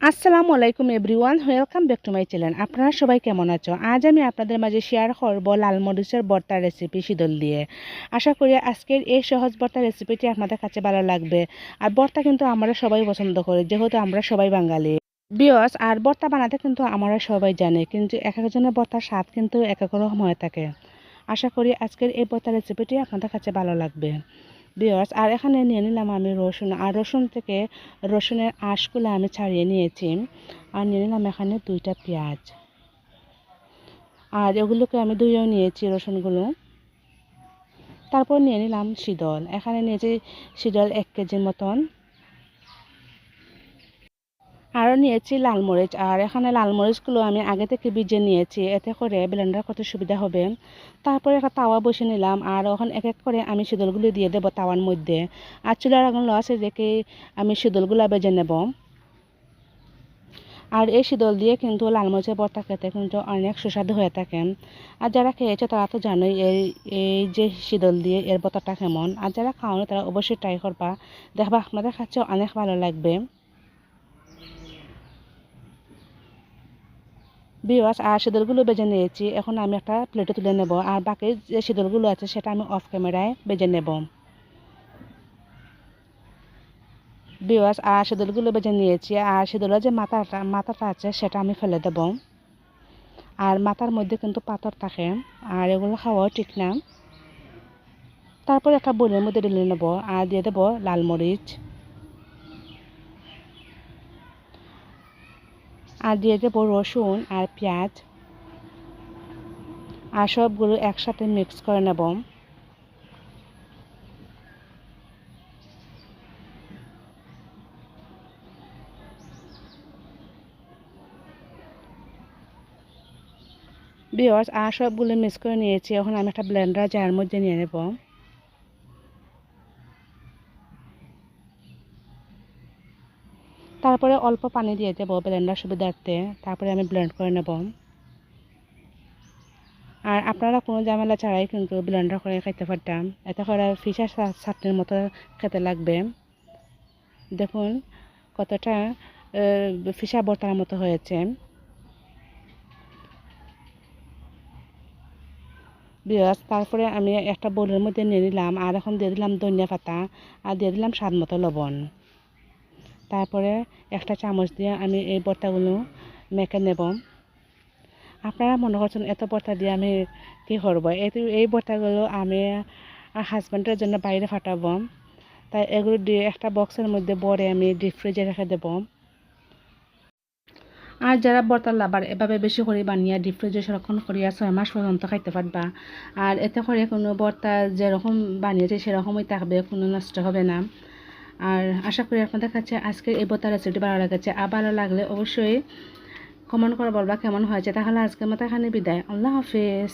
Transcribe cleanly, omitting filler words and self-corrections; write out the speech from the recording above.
আসসালামু আলাইকুম everyone, welcome back to my channel. আপনারা সবাই কেমন আছো? আজ আমি আপনাদের মাঝে শেয়ার করব লাল মরিচের ভর্তা রেসিপি শীতল দিয়ে। আশা করি আজকের এই সহজ ভর্তা রেসিপিটি আপনাদের কাছে ভালো লাগবে। আর ভর্তা কিন্তু আমরা সবাই পছন্দ করি, যেহেতু আমরা সবাই বাঙালি। বিয়স আর ভর্তা বানাতে কিন্তু আমরা সবাই জানি, কিন্তু এক একজনের ভর্তার স্বাদ কিন্তু এক এক রকম হয়ে থাকে। আশা করি আজকের এই ভর্তা রেসিপিটি আপনাদের কাছে ভালো লাগবে বিয়ার্স। আর এখানে নিয়ে নিলাম আমি রসুন, আর রসুন থেকে রসুনের আঁশগুলো আমি ছাড়িয়ে নিয়েছি। আর নিয়ে নিলাম এখানে 2টা পেঁয়াজ, আর এগুলোকে আমি ধুয়েও নিয়েছি রসুনগুলো। তারপর নিয়ে নিলাম শীতল, এখানে নিয়েছি শীতল 1 কেজির মতন। আরও নিয়েছি লাল মরিচ, আর এখানে লাল মরিচগুলো আমি আগে থেকে ভিজিয়ে নিয়েছি, এতে করে ব্লেন্ডার করতে সুবিধা হবে। তারপরে একটা তাওয়া বসে নিলাম, আর ওখানে এক এক করে আমি শীতলগুলো দিয়ে দেবো তাওয়ার মধ্যে। আর চুলার আগুন লো আছে রেখে আমি শীতলগুলো ভেজে নেব। আর এই শীতল দিয়ে কিন্তু লাল মরিচের ভর্তা খেতে কিন্তু অনেক সুস্বাদু হয়ে থাকে। আর যারা খেয়েছে তারা তো জানোই এই এই যে শীতল দিয়ে এর ভর্তাটা কেমন। আর যারা খাওয়ানো তারা অবশ্যই ট্রাই করবা, দেখবা আপনাদের কাছে অনেক ভালো লাগবে বিওয়াস। আর শীতলগুলো বেজে নিয়েছি, এখন আমি একটা প্লেটে তুলে নেব। আর বাকি যে শীতলগুলো আছে সেটা আমি অফ ক্যামেরায় বেজে নেব বিওয়াস। আর শীতলগুলো বেজে নিয়েছি, আর শীতলের যে মাথাটা আছে সেটা আমি ফেলে দেব। আর মাথার মধ্যে কিন্তু পাথর থাকে, আর এগুলো খাওয়াও ঠিক না। তারপর একটা বোলের মধ্যে ঢেলে নেব, আর দিয়ে দেবো লাল মরিচ, আর দিয়ে দেবো রসুন আর পেঁয়াজ, আর সবগুলো একসাথে মিক্স করে নেব। বিয়ার্স আর সবগুলো মিক্স করে নিয়েছি, এখন আমি একটা ব্লেন্ডার জারের মধ্যে নিয়ে নেব। তারপরে অল্প পানি দিয়ে দেবো ব্লেন্ডার সুবিধার্থে, তারপরে আমি ব্লেন্ড করে নেব। আর আপনারা কোনো ঝামেলা ছাড়াই কিন্তু ব্লেন্ডার করে খেতে পারতাম, এতে করে ফিশার চাটনির মতো খেতে লাগবে। দেখুন কতটা ফিশা ভর্তার মতো হয়েছে বিয়াস। তারপরে আমি একটা বোলের মধ্যে নিয়ে নিলাম, আর এখন দিয়ে দিলাম ধনিয়া পাতা, আর দিয়ে দিলাম স্বাদ মতো লবণ। তারপরে একটা চামচ দিয়ে আমি এই ভর্তাগুলো মেখে নেব। আপনারা মনে করছেন এত ভর্তা দিয়ে আমি কী করবো? এই ভর্তাগুলো আমি হাজব্যান্ডের জন্য বাইরে পাঠাবো, তাই এগুলো দিয়ে একটা বক্সের মধ্যে ভরে আমি ডিপ ফ্রিজে রেখে দেবো। আর যারা ভর্তার লাভার এভাবে বেশি করে বানিয়ে ডিপ ফ্রিজে সংরক্ষণ করিয়া 6 মাস পর্যন্ত খাইতে পারবা। আর এতে করে কোনো ভর্তা যেরকম বানিয়েছে সেরকমই থাকবে, কোনো নষ্ট হবে না। আর আশা করি আপনাদের কাছে আজকের এই ভর্তার রেসিপিটি ভালো লেগেছে। আর ভালো লাগলে অবশ্যই কমেন্ট করে বলবা কেমন হয়েছে। তাহলে আজকের মতো এখানে বিদায়, আল্লাহ হাফেজ।